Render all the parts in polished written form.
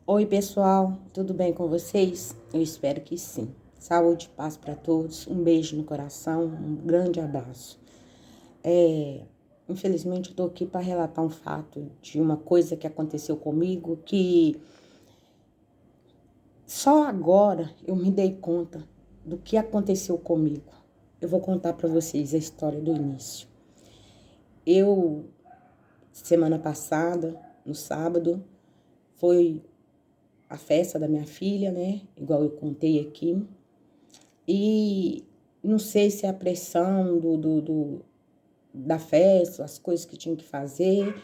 Oi, pessoal, tudo bem com vocês? Eu espero que sim. Saúde e paz para todos, um beijo no coração, um grande abraço. Infelizmente, eu tô aqui para relatar um fato de uma coisa que aconteceu comigo que só agora eu me dei conta do que aconteceu comigo. Eu vou contar para vocês a história do início. Eu, semana passada, no sábado, foi a festa da minha filha, né? Igual eu contei aqui. E não sei se é a pressão da festa, as coisas que tinha que fazer.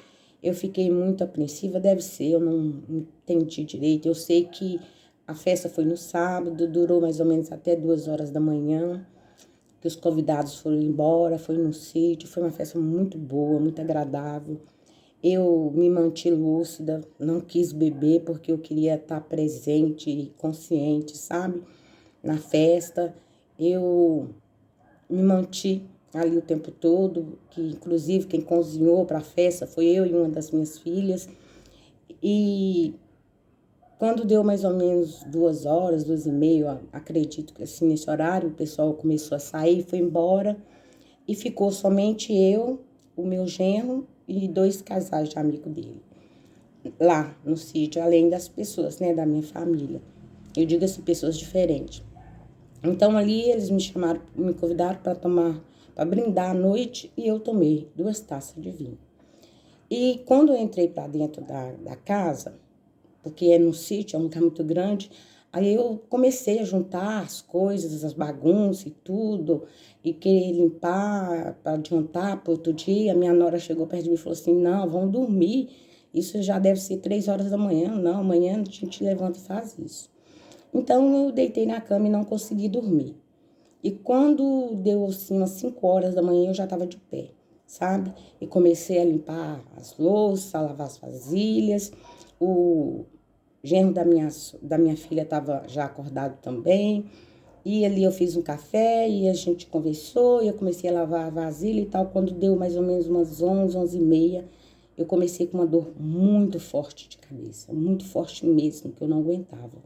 Eu fiquei muito apreensiva, deve ser, eu não entendi direito. Eu sei que a festa foi no sábado, durou mais ou menos até 2 horas da manhã, que os convidados foram embora, foi no sítio, foi uma festa muito boa, muito agradável. Eu me mantive lúcida, não quis beber porque eu queria estar presente e consciente, sabe? Na festa. Eu me mantive ali o tempo todo, que inclusive quem cozinhou para a festa foi eu e uma das minhas filhas. E quando deu mais ou menos 2 horas, 2h30, acredito que assim, nesse horário, o pessoal começou a sair, foi embora. E ficou somente eu, o meu genro e 2 casais de amigo dele. Lá no sítio, além das pessoas, né, da minha família. Eu digo assim, pessoas diferentes. Então ali eles me chamaram, me convidaram para tomar, para brindar à noite e eu tomei 2 taças de vinho. E quando eu entrei para dentro da casa, porque é no sítio, é um lugar muito grande, aí eu comecei a juntar as coisas, as bagunças e tudo, e querer limpar para adiantar para outro dia. A minha nora chegou perto de mim e falou assim: não, vamos dormir, isso já deve ser 3 horas da manhã, não, amanhã a gente levanta e faz isso. Então eu deitei na cama e não consegui dormir. E quando deu assim umas 5 horas da manhã, eu já estava de pé, sabe? E comecei a limpar as louças, a lavar as vasilhas. O genro da minha filha estava já acordado também. E ali eu fiz um café e a gente conversou e eu comecei a lavar a vasilha e tal. Quando deu mais ou menos umas 11, 11h30, eu comecei com uma dor muito forte de cabeça, muito forte mesmo, que eu não aguentava.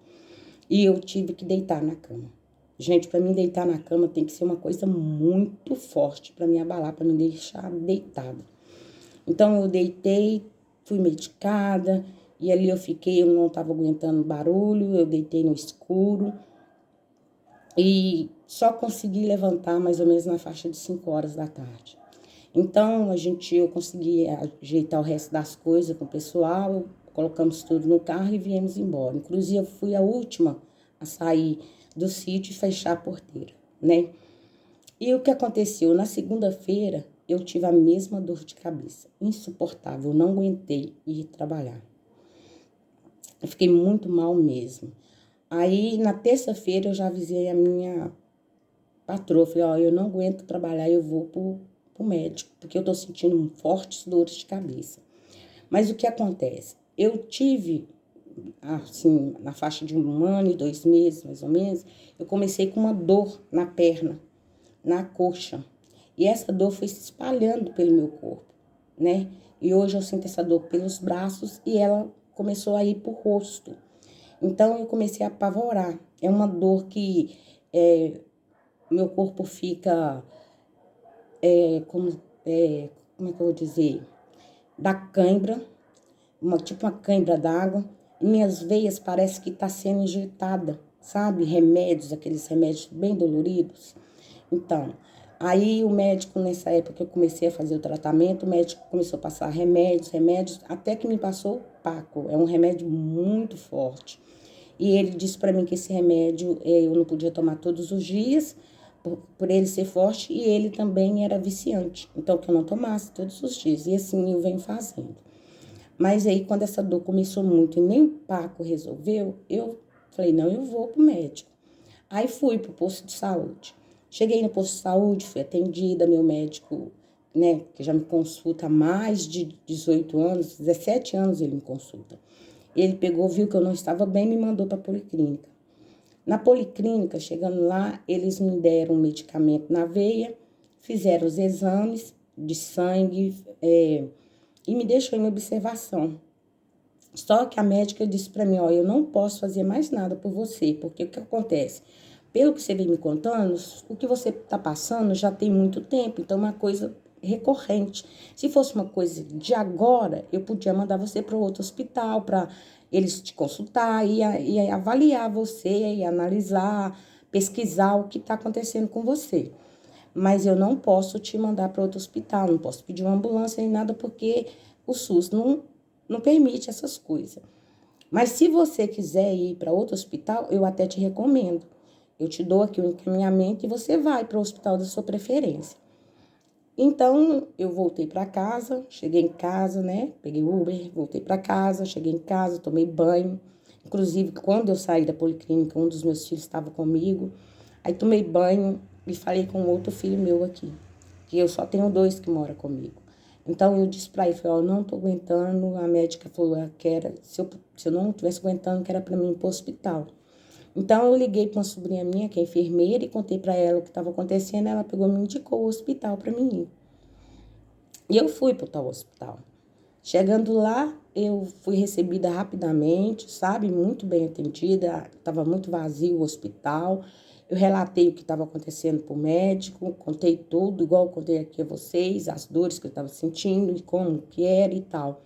E eu tive que deitar na cama. Gente, para mim deitar na cama tem que ser uma coisa muito forte para me abalar, para me deixar deitada. Então eu deitei, fui medicada e ali eu fiquei, eu não estava aguentando barulho, eu deitei no escuro e só consegui levantar mais ou menos na faixa de 5 horas da tarde. Então eu consegui ajeitar o resto das coisas com o pessoal, colocamos tudo no carro e viemos embora. Inclusive eu fui a última a sair do sítio e fechar a porteira, né? E o que aconteceu? Na segunda-feira, eu tive a mesma dor de cabeça, insuportável, eu não aguentei ir trabalhar. Eu fiquei muito mal mesmo. Aí, na terça-feira, eu já avisei a minha patroa, falei, ó, eu não aguento trabalhar, eu vou pro médico, porque eu tô sentindo fortes dores de cabeça. Mas o que acontece? Eu tive, assim, na faixa de 1 ano e 2 meses, mais ou menos, eu comecei com uma dor na perna, na coxa. E essa dor foi se espalhando pelo meu corpo, né? E hoje eu sinto essa dor pelos braços e ela começou a ir pro rosto. Então eu comecei a apavorar. É uma dor que meu corpo fica, como é que eu vou dizer? Da cãibra, tipo uma cãibra d'água. Minhas veias parece que tá sendo injetada, sabe? Remédios, aqueles remédios bem doloridos. Então, aí o médico, nessa época que eu comecei a fazer o tratamento, o médico começou a passar remédios, até que me passou o Paco. É um remédio muito forte. E ele disse para mim que esse remédio eu não podia tomar todos os dias, por ele ser forte, e ele também era viciante. Então, que eu não tomasse todos os dias. E assim eu venho fazendo. Mas aí, quando essa dor começou muito e nem o Paco resolveu, eu falei, não, eu vou pro médico. Aí fui pro posto de saúde. Cheguei no posto de saúde, fui atendida, meu médico, né, que já me consulta há mais de 18 anos, 17 anos ele me consulta. Ele pegou, viu que eu não estava bem e me mandou para a policlínica. Na policlínica, chegando lá, eles me deram um medicamento na veia, fizeram os exames de sangue e me deixou em observação. Só que a médica disse para mim, ó, eu não posso fazer mais nada por você, porque o que acontece? Pelo que você vem me contando, o que você está passando já tem muito tempo, então é uma coisa recorrente. Se fosse uma coisa de agora, eu podia mandar você para outro hospital, para eles te consultar e avaliar você, e analisar, pesquisar o que está acontecendo com você. Mas eu não posso te mandar para outro hospital, não posso pedir uma ambulância nem nada, porque o SUS não permite essas coisas. Mas se você quiser ir para outro hospital, eu até te recomendo. Eu te dou aqui o encaminhamento e você vai para o hospital da sua preferência. Então, eu voltei para casa, cheguei em casa, né? Peguei o Uber, voltei para casa, cheguei em casa, tomei banho. Inclusive, quando eu saí da policlínica, um dos meus filhos estava comigo. Aí tomei banho e falei com outro filho meu aqui, que eu só tenho dois que moram comigo. Então, eu disse para ele, falei, ó, não tô aguentando. A médica falou que era, se eu não estivesse aguentando, que era para mim ir pro hospital. Então, eu liguei para uma sobrinha minha, que é enfermeira, e contei para ela o que estava acontecendo. Ela pegou e me indicou o hospital para mim ir. E eu fui para o tal hospital. Chegando lá, eu fui recebida rapidamente, sabe? Muito bem atendida. Estava muito vazio o hospital. Eu relatei o que estava acontecendo para o médico, contei tudo, igual eu contei aqui a vocês, as dores que eu estava sentindo e como que era e tal.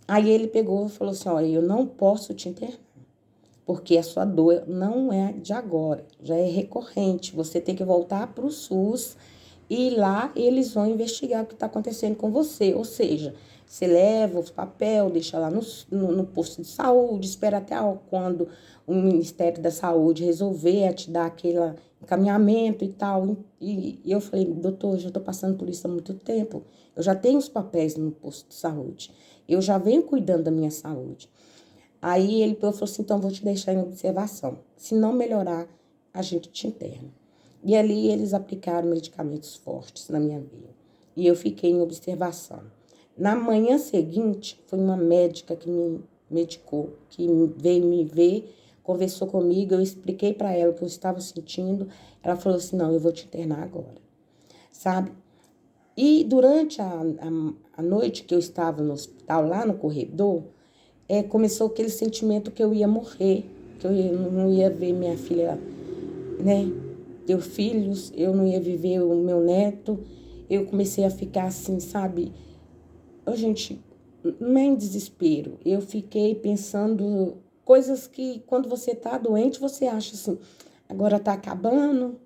Aí ele pegou e falou assim, olha, eu não posso te internar, porque a sua dor não é de agora, já é recorrente. Você tem que voltar para o SUS e lá eles vão investigar o que está acontecendo com você. Ou seja, você leva os papel, deixa lá no posto de saúde, espera até quando o Ministério da Saúde resolver te dar aquele encaminhamento e tal. E eu falei, doutor, eu já estou passando por isso há muito tempo. Eu já tenho os papéis no posto de saúde. Eu já venho cuidando da minha saúde. Aí ele falou assim, então vou te deixar em observação. Se não melhorar, a gente te interna. E ali eles aplicaram medicamentos fortes na minha veia. E eu fiquei em observação. Na manhã seguinte, foi uma médica que me medicou, que veio me ver, conversou comigo, eu expliquei para ela o que eu estava sentindo. Ela falou assim, não, eu vou te internar agora, sabe? E durante a noite que eu estava no hospital, lá no corredor, começou aquele sentimento que eu ia morrer, que não ia ver minha filha, né, ter filhos, eu não ia viver o meu neto. Eu comecei a ficar assim, sabe? Gente, não é em desespero. Eu fiquei pensando coisas que quando você tá doente, você acha assim, agora tá acabando,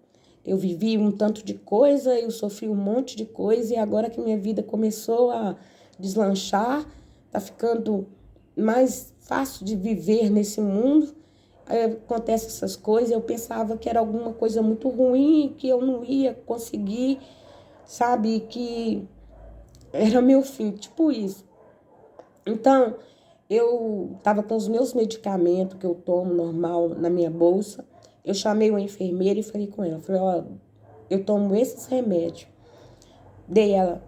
eu vivi um tanto de coisa, eu sofri um monte de coisa e agora que minha vida começou a deslanchar, tá ficando mais fácil de viver nesse mundo, acontece essas coisas, eu pensava que era alguma coisa muito ruim, que eu não ia conseguir, sabe, que era meu fim, tipo isso. Então, eu estava com os meus medicamentos que eu tomo normal na minha bolsa, eu chamei uma enfermeira e falei com ela, falei, ó, eu tomo esses remédios, dei ela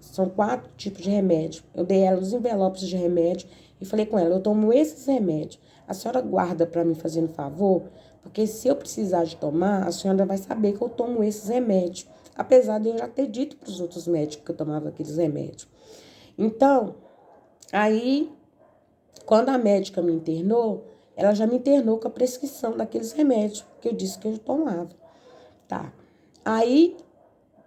são 4 tipos de remédio. Eu dei ela os envelopes de remédio e falei com ela, eu tomo esses remédios. A senhora guarda para mim fazendo favor, porque se eu precisar de tomar, a senhora vai saber que eu tomo esses remédios. Apesar de eu já ter dito para os outros médicos que eu tomava aqueles remédios. Então, aí, quando a médica me internou, ela já me internou com a prescrição daqueles remédios que eu disse que eu tomava. Tá. Aí,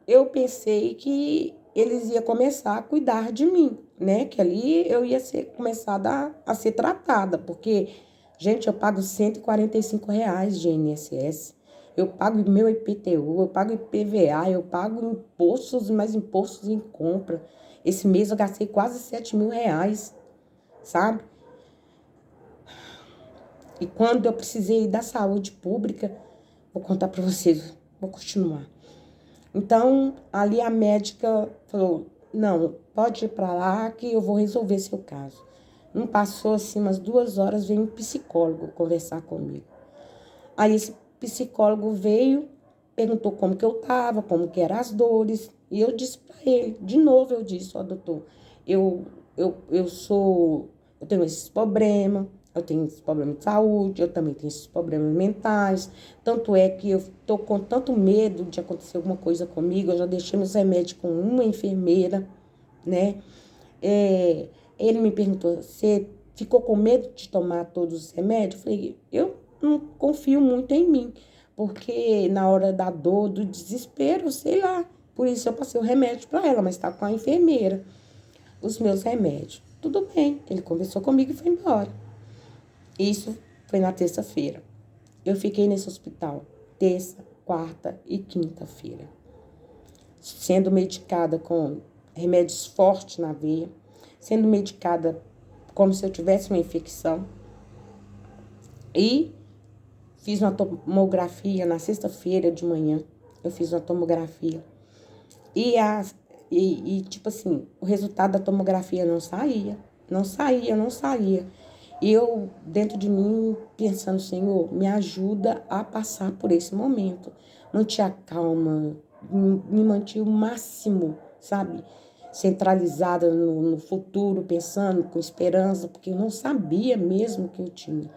eu pensei que eles iam começar a cuidar de mim, né? Que ali eu ia começar a ser tratada, porque, gente, eu pago R$ 145 de INSS, eu pago meu IPTU, eu pago IPVA, eu pago impostos e mais impostos em compra. Esse mês eu gastei quase R$ 7.000, sabe? E quando eu precisei da saúde pública, vou contar para vocês, vou continuar. Então, ali a médica falou, não, pode ir para lá que eu vou resolver seu caso. Não passou assim umas 2 horas, veio um psicólogo conversar comigo. Aí esse psicólogo veio, perguntou como que eu tava, como que eram as dores. E eu disse para ele, de novo eu disse, ó, doutor, eu, eu tenho esses problemas, eu tenho esse problema de saúde, eu também tenho esses problemas mentais. Tanto é que eu tô com tanto medo de acontecer alguma coisa comigo, eu já deixei meus remédios com uma enfermeira, né? Ele me perguntou, você ficou com medo de tomar todos os remédios? Eu falei, eu não confio muito em mim, porque na hora da dor, do desespero, sei lá. Por isso eu passei o remédio para ela, mas tá com a enfermeira, os meus remédios. Tudo bem, ele conversou comigo e foi embora. Isso foi na terça-feira. Eu fiquei nesse hospital terça, quarta e quinta-feira, sendo medicada com remédios fortes na veia, sendo medicada como se eu tivesse uma infecção. E fiz uma tomografia na sexta-feira de manhã. Eu fiz uma tomografia. Tipo assim, o resultado da tomografia não saía. Não saía, não saía. E eu, dentro de mim, pensando, Senhor, me ajuda a passar por esse momento. Mantinha a calma, me mantinha o máximo, sabe? Centralizada no futuro, pensando com esperança, porque eu não sabia mesmo que eu tinha.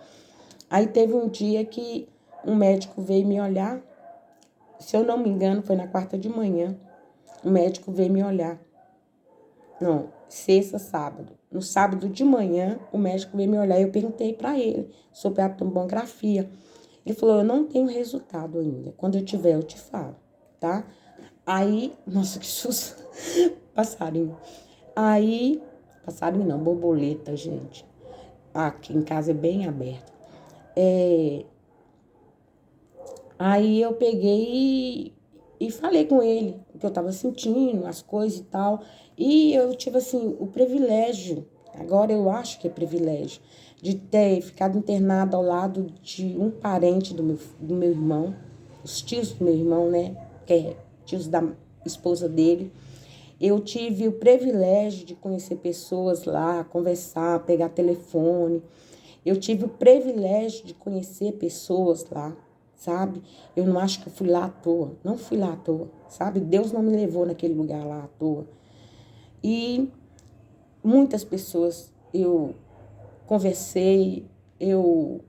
Aí teve um dia que um médico veio me olhar, se eu não me engano, foi na quarta de manhã. O médico veio me olhar. Não, sexta, sábado. No sábado de manhã, o médico veio me olhar e eu perguntei para ele sobre a tomografia. Ele falou, eu não tenho resultado ainda. Quando eu tiver, eu te falo, tá? Aí, nossa, que susto. Passarinho. Aí, passarinho não, borboleta, gente. Aqui em casa é bem aberto. Aí eu peguei e falei com ele o que eu tava sentindo, as coisas e tal. E eu tive, assim, o privilégio, agora eu acho que é privilégio, de ter ficado internada ao lado de um parente do meu irmão, os tios do meu irmão, né? Que é tios da esposa dele. Eu tive o privilégio de conhecer pessoas lá, conversar, pegar telefone. Eu tive o privilégio de conhecer pessoas lá, sabe? Eu não acho que eu fui lá à toa, não fui lá à toa, sabe? Deus não me levou naquele lugar lá à toa. E muitas pessoas eu conversei, eu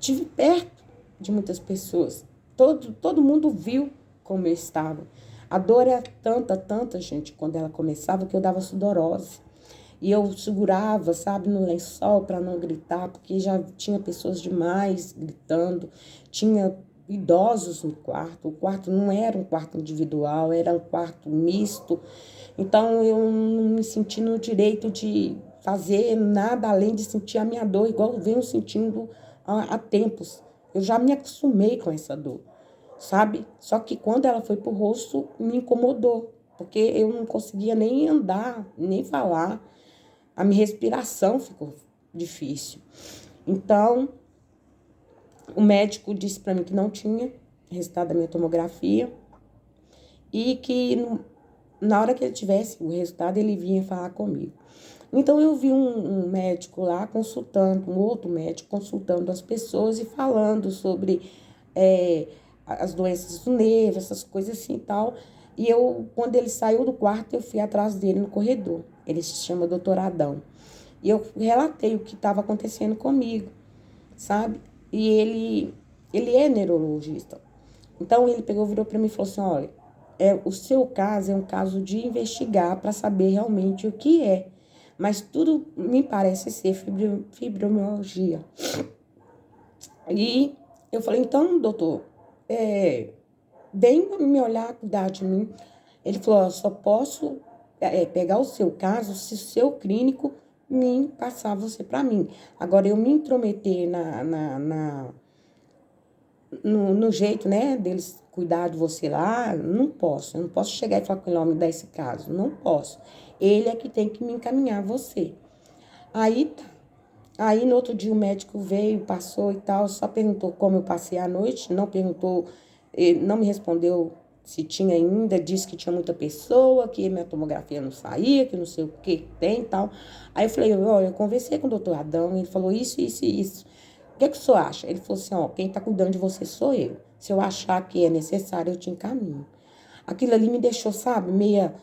tive perto de muitas pessoas. Todo mundo viu como eu estava. A dor era tanta, tanta, gente, quando ela começava, que eu dava sudorose. E eu segurava, sabe, no lençol para não gritar, porque já tinha pessoas demais gritando, tinha idosos no quarto. O quarto não era um quarto individual, era um quarto misto. Então eu não me senti no direito de fazer nada além de sentir a minha dor, igual eu venho sentindo há tempos. Eu já me acostumei com essa dor, sabe? Só que quando ela foi pro rosto, me incomodou, porque eu não conseguia nem andar, nem falar. A minha respiração ficou difícil. Então, o médico disse para mim que não tinha resultado da minha tomografia e que na hora que ele tivesse o resultado, ele vinha falar comigo. Então, eu vi um médico lá consultando, um outro médico consultando as pessoas e falando sobre as doenças do nervo, essas coisas assim e tal. E eu, quando ele saiu do quarto, eu fui atrás dele no corredor. Ele se chama Doutor Adão. E eu relatei o que estava acontecendo comigo, sabe? E ele é neurologista. Então, ele pegou, virou para mim e falou assim, olha, o seu caso é um caso de investigar para saber realmente o que é. Mas tudo me parece ser fibromialgia. E eu falei, então, doutor, vem me olhar, cuidar de mim. Ele falou, só posso pegar o seu caso se o seu clínico me passar você para mim. Agora, eu me intrometer no jeito, né, deles cuidar de você lá, não posso. Eu não posso chegar e falar com ele, ó, me dá esse caso. Não posso. Ele é que tem que me encaminhar você. Aí tá. Aí no outro dia o médico veio, passou e tal, só perguntou como eu passei a noite, não perguntou, não me respondeu se tinha ainda, disse que tinha muita pessoa, que minha tomografia não saía, que não sei o que tem e tal. Aí eu falei, olha, eu conversei com o doutor Adão, ele falou isso, isso e isso. O que é que o senhor acha? Ele falou assim, ó, quem tá cuidando de você sou eu. Se eu achar que é necessário, eu te encaminho. Aquilo ali me deixou, sabe, meia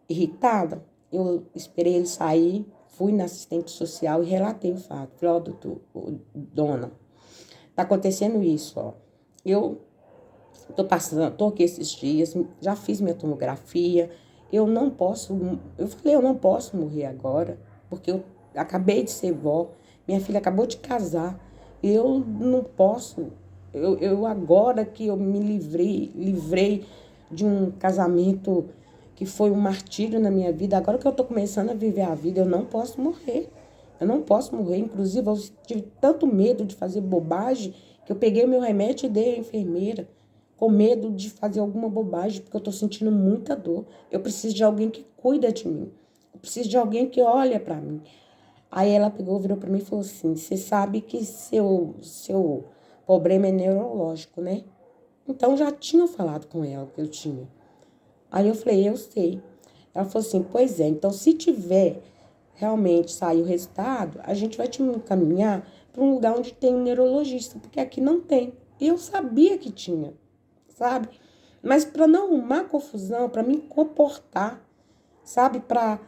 irritada. Eu esperei ele sair, fui na assistente social e relatei o fato. Falei, ó, doutor, dona, tá acontecendo isso, ó. Eu tô aqui esses dias, já fiz minha tomografia eu não posso, eu falei, eu não posso morrer agora, porque eu acabei de ser vó, minha filha acabou de casar, eu não posso, eu agora que eu me livrei de um casamento que foi um martírio na minha vida, agora que eu tô começando a viver a vida, eu não posso morrer. Eu não posso morrer. Inclusive, eu tive tanto medo de fazer bobagem que eu peguei meu remédio e dei à enfermeira, com medo de fazer alguma bobagem, porque eu tô sentindo muita dor. Eu preciso de alguém que cuida de mim. Eu preciso de alguém que olha para mim. Aí ela pegou, virou para mim e falou assim: você sabe que seu problema é neurológico, né? Então já tinha falado com ela que eu tinha. Aí eu falei, eu sei. Ela falou assim, pois é, então se tiver realmente sair o resultado, a gente vai te encaminhar para um lugar onde tem um neurologista, porque aqui não tem. E eu sabia que tinha, sabe? Mas para não arrumar confusão, para me comportar, sabe? Para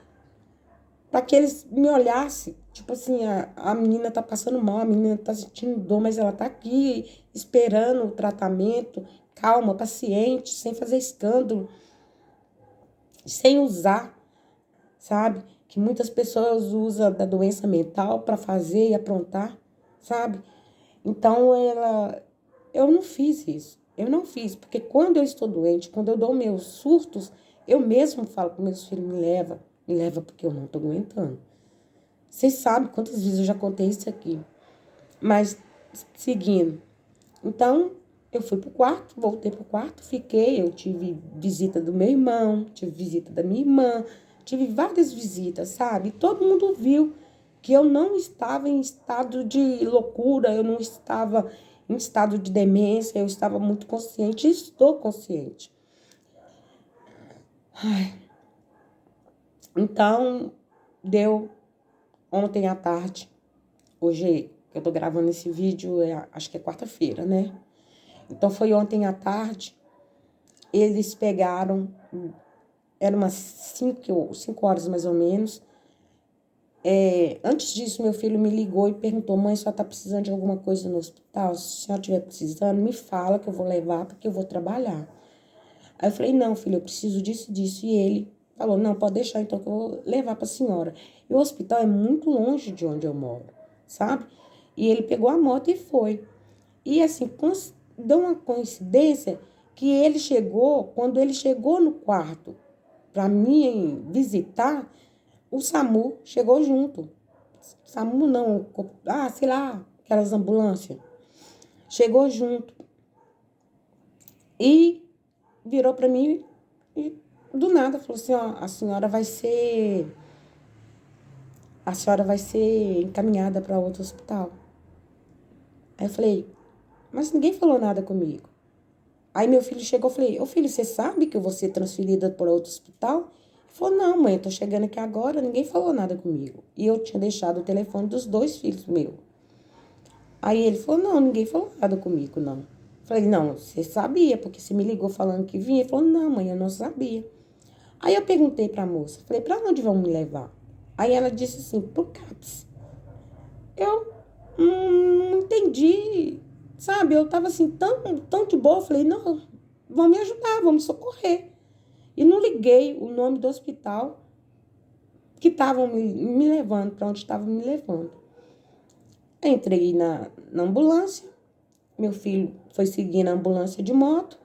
que eles me olhassem, tipo assim, a menina tá passando mal, a menina tá sentindo dor, mas ela tá aqui esperando o tratamento, calma, paciente, sem fazer escândalo, sem usar, sabe? Que muitas pessoas usam da doença mental para fazer e aprontar, sabe? Então, eu não fiz isso. Eu não fiz, porque quando eu estou doente, quando eu dou meus surtos, eu mesmo falo com meus filhos, me leva porque eu não estou aguentando. Vocês sabem quantas vezes eu já contei isso aqui. Mas, seguindo. Então, eu fui pro quarto, voltei pro quarto, fiquei. Eu tive visita do meu irmão, tive visita da minha irmã, tive várias visitas, sabe? E todo mundo viu que eu não estava em estado de loucura, eu não estava em estado de demência, eu estava muito consciente, e estou consciente. Então, deu ontem à tarde, hoje eu tô gravando esse vídeo, acho que é quarta-feira, né? Então, foi ontem à tarde, eles pegaram, era umas 5 horas mais ou menos. Antes disso, meu filho me ligou e perguntou, mãe, a senhora tá precisando de alguma coisa no hospital? Se a senhora estiver precisando, me fala que eu vou levar, porque eu vou trabalhar. Aí eu falei, não, filho, eu preciso disso, disso. E ele falou, não, pode deixar então que eu vou levar para a senhora. E o hospital é muito longe de onde eu moro, sabe? E ele pegou a moto e foi. E assim, deu uma coincidência que ele chegou, quando ele chegou no quarto para mim visitar, o SAMU chegou junto. SAMU não, sei lá, aquelas ambulâncias. Chegou junto. E virou para mim e do nada falou assim, ó, a senhora vai ser encaminhada para outro hospital. Aí eu falei, mas ninguém falou nada comigo. Aí meu filho chegou, eu falei, ô filho, você sabe que eu vou ser transferida para outro hospital? Ele falou, não, mãe, eu tô chegando aqui agora, ninguém falou nada comigo. E eu tinha deixado o telefone dos 2 filhos meus. Aí ele falou, não, ninguém falou nada comigo, não. Eu falei, não, você sabia, porque você me ligou falando que vinha. Ele falou, não, mãe, eu não sabia. Aí eu perguntei pra moça, falei, pra onde vão me levar? Aí ela disse assim, pro CAPS. Eu não entendi, sabe? Eu tava assim, tão de boa, falei, não, vão me ajudar, vão me socorrer. E não liguei o nome do hospital que estavam me levando, para onde estavam me levando. Entrei na ambulância, meu filho foi seguindo a ambulância de moto,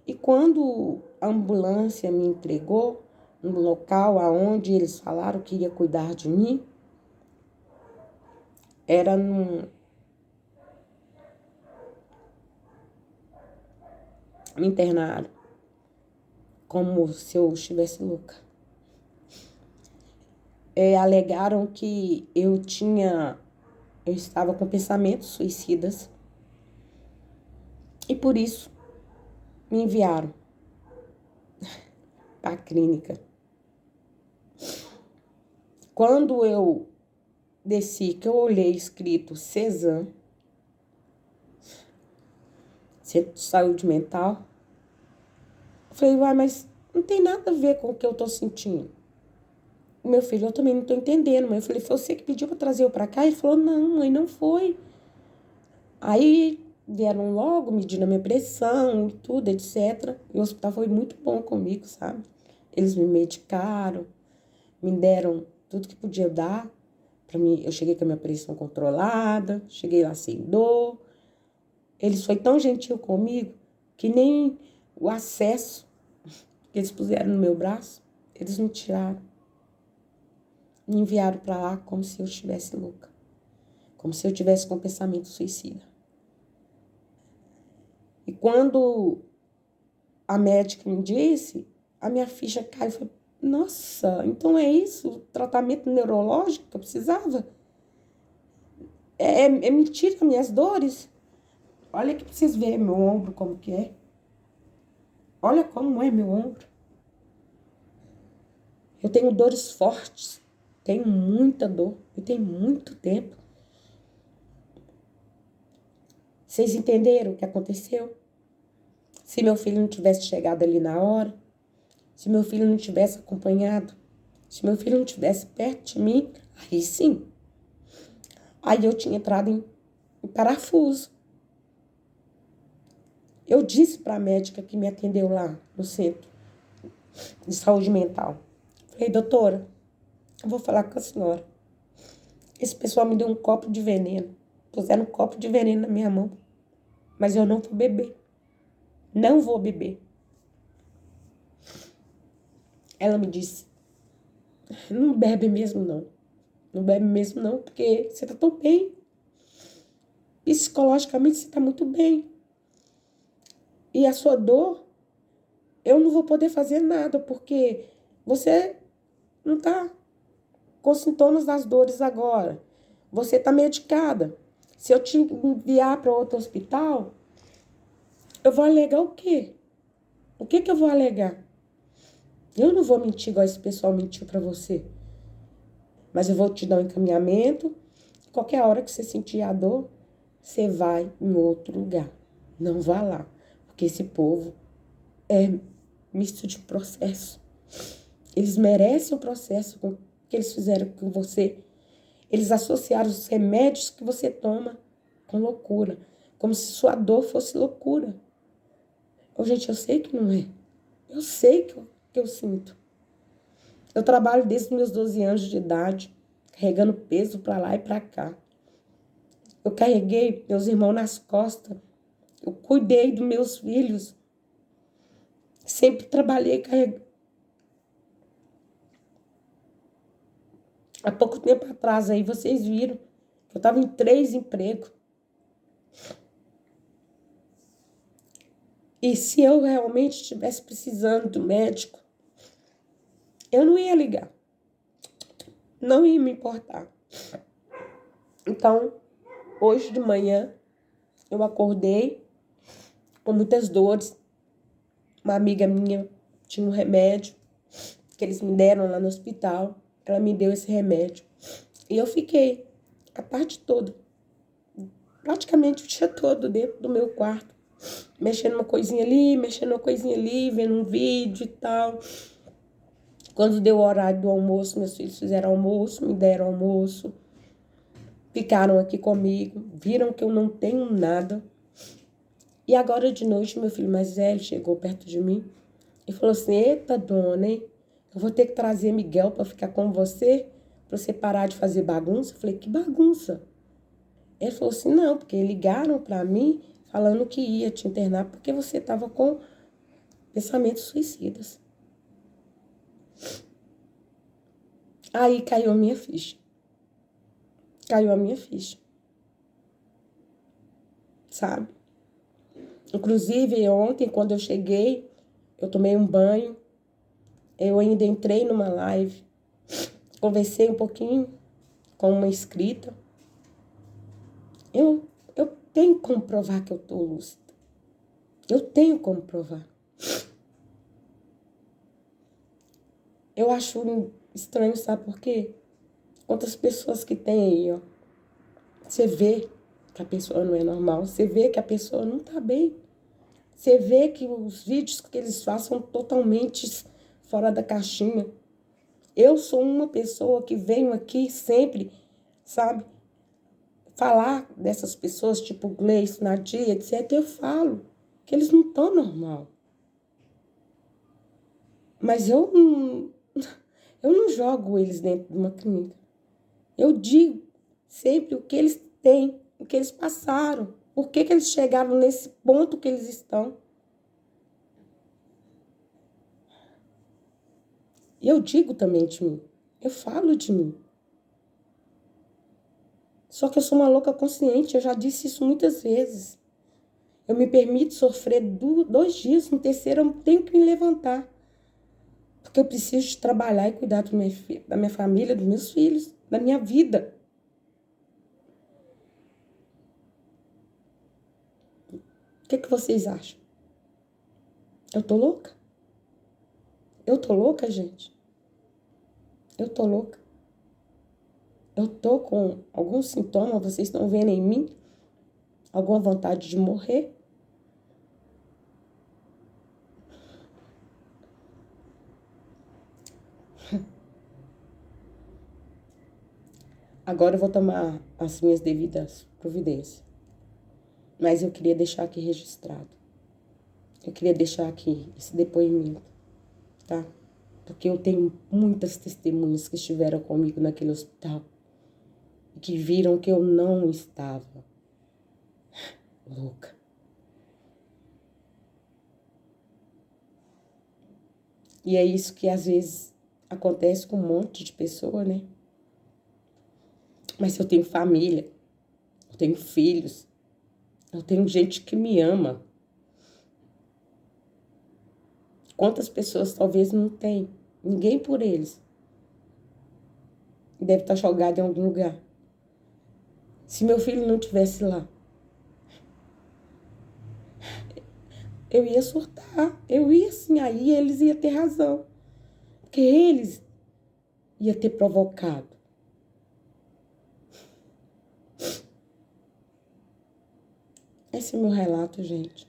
e quando a ambulância me entregou no local aonde eles falaram que ia cuidar de mim, era me internaram como se eu estivesse louca. Alegaram que eu estava com pensamentos suicidas e por isso me enviaram para a clínica. Quando eu desci, que eu olhei escrito CESAM, Centro de Saúde Mental, eu falei, uai, mas não tem nada a ver com o que eu tô sentindo. O meu filho, eu também não tô entendendo, mãe. Eu falei, foi você que pediu para trazer eu para cá? Ele falou, não, mãe, não foi. Aí vieram logo, medindo a minha pressão e tudo, etc. E o hospital foi muito bom comigo, sabe? Eles me medicaram, me deram tudo que podia dar para mim. Eu cheguei com a minha pressão controlada, cheguei lá sem dor. Eles foi tão gentil comigo que nem o acesso que eles puseram no meu braço, eles me tiraram. Me enviaram para lá como se eu estivesse louca. Como se eu tivesse com pensamento suicida. E quando a médica me disse, a minha ficha caiu. Eu falei, nossa, então é isso? O tratamento neurológico que eu precisava? É mentira minhas dores? Olha aqui pra vocês verem meu ombro como que é. Olha como é meu ombro. Eu tenho dores fortes. Tenho muita dor. E tem muito tempo. Vocês entenderam o que aconteceu? Se meu filho não tivesse chegado ali na hora, se meu filho não tivesse acompanhado, se meu filho não tivesse perto de mim, aí sim. Aí eu tinha entrado em parafuso. Eu disse para a médica que me atendeu lá no centro de saúde mental. Falei, doutora, eu vou falar com a senhora. Esse pessoal me deu um copo de veneno. Puseram um copo de veneno na minha mão. Mas eu não vou beber. Não vou beber. Ela me disse, não bebe mesmo não. Não bebe mesmo não, porque você tá tão bem. Psicologicamente você tá muito bem. E a sua dor, eu não vou poder fazer nada, porque você não tá com sintomas das dores agora. Você tá medicada. Se eu te enviar para outro hospital, eu vou alegar o quê? O que que eu vou alegar? Eu não vou mentir igual esse pessoal mentiu para você. Mas eu vou te dar um encaminhamento. Qualquer hora que você sentir a dor, você vai em outro lugar. Não vá lá. Porque esse povo é misto de processo. Eles merecem o processo que eles fizeram com você. Eles associaram os remédios que você toma com loucura. Como se sua dor fosse loucura. Gente, eu sei que não é. Eu sei que eu sinto. Eu trabalho desde os meus 12 anos de idade, carregando peso para lá e para cá. Eu carreguei meus irmãos nas costas. Eu cuidei dos meus filhos. Sempre trabalhei carregando. Há pouco tempo atrás aí, vocês viram que eu estava em 3 empregos. E se eu realmente estivesse precisando do médico, eu não ia ligar. Não ia me importar. Então, hoje de manhã, eu acordei com muitas dores. Uma amiga minha tinha um remédio que eles me deram lá no hospital. Ela me deu esse remédio. E eu fiquei a tarde toda, praticamente o dia todo dentro do meu quarto, mexendo uma coisinha ali, mexendo uma coisinha ali, vendo um vídeo e tal. Quando deu o horário do almoço, meus filhos fizeram almoço, me deram almoço. Ficaram aqui comigo, viram que eu não tenho nada. E agora de noite, meu filho mais velho chegou perto de mim e falou assim, eita, dona, hein? Eu vou ter que trazer Miguel para ficar com você, para você parar de fazer bagunça. Eu falei, que bagunça? Ele falou assim, não, porque ligaram para mim falando que ia te internar porque você estava com pensamentos suicidas. Aí caiu a minha ficha. Caiu a minha ficha. Sabe? Inclusive, ontem, quando eu cheguei, eu tomei um banho, eu ainda entrei numa live, conversei um pouquinho com uma inscrita. Eu tenho como provar que eu tô lúcida. Eu tenho como provar. Eu acho estranho, sabe por quê? Quantas pessoas que tem aí, ó. Você vê que a pessoa não é normal. Você vê que a pessoa não tá bem. Você vê que os vídeos que eles fazem são totalmente fora da caixinha. Eu sou uma pessoa que venho aqui sempre, sabe? Falar dessas pessoas, tipo Gleice, Nadia, etc. Eu falo que eles não estão normal. Mas eu não jogo eles dentro de uma clínica. Eu digo sempre o que eles têm, o que eles passaram, por que eles chegaram nesse ponto que eles estão. E eu digo também de mim, eu falo de mim. Só que eu sou uma louca consciente, eu já disse isso muitas vezes. Eu me permito sofrer 2 dias, no terceiro eu tenho que me levantar. Porque eu preciso de trabalhar e cuidar da minha família, dos meus filhos, da minha vida. O que vocês acham? Eu tô louca? Eu tô louca, gente? Eu tô louca? Eu tô com algum sintoma, vocês estão vendo em mim? Alguma vontade de morrer? Agora eu vou tomar as minhas devidas providências. Mas eu queria deixar aqui registrado. Eu queria deixar aqui esse depoimento, tá? Porque eu tenho muitas testemunhas que estiveram comigo naquele hospital e que viram que eu não estava louca. E é isso que às vezes acontece com um monte de pessoa, né? Mas eu tenho família, eu tenho filhos, eu tenho gente que me ama. Quantas pessoas talvez não tem? Ninguém por eles. Deve estar jogado em algum lugar. Se meu filho não tivesse lá, eu ia surtar. Eu ia assim, aí eles iam ter razão. Porque eles iam ter provocado. Esse é o meu relato, gente.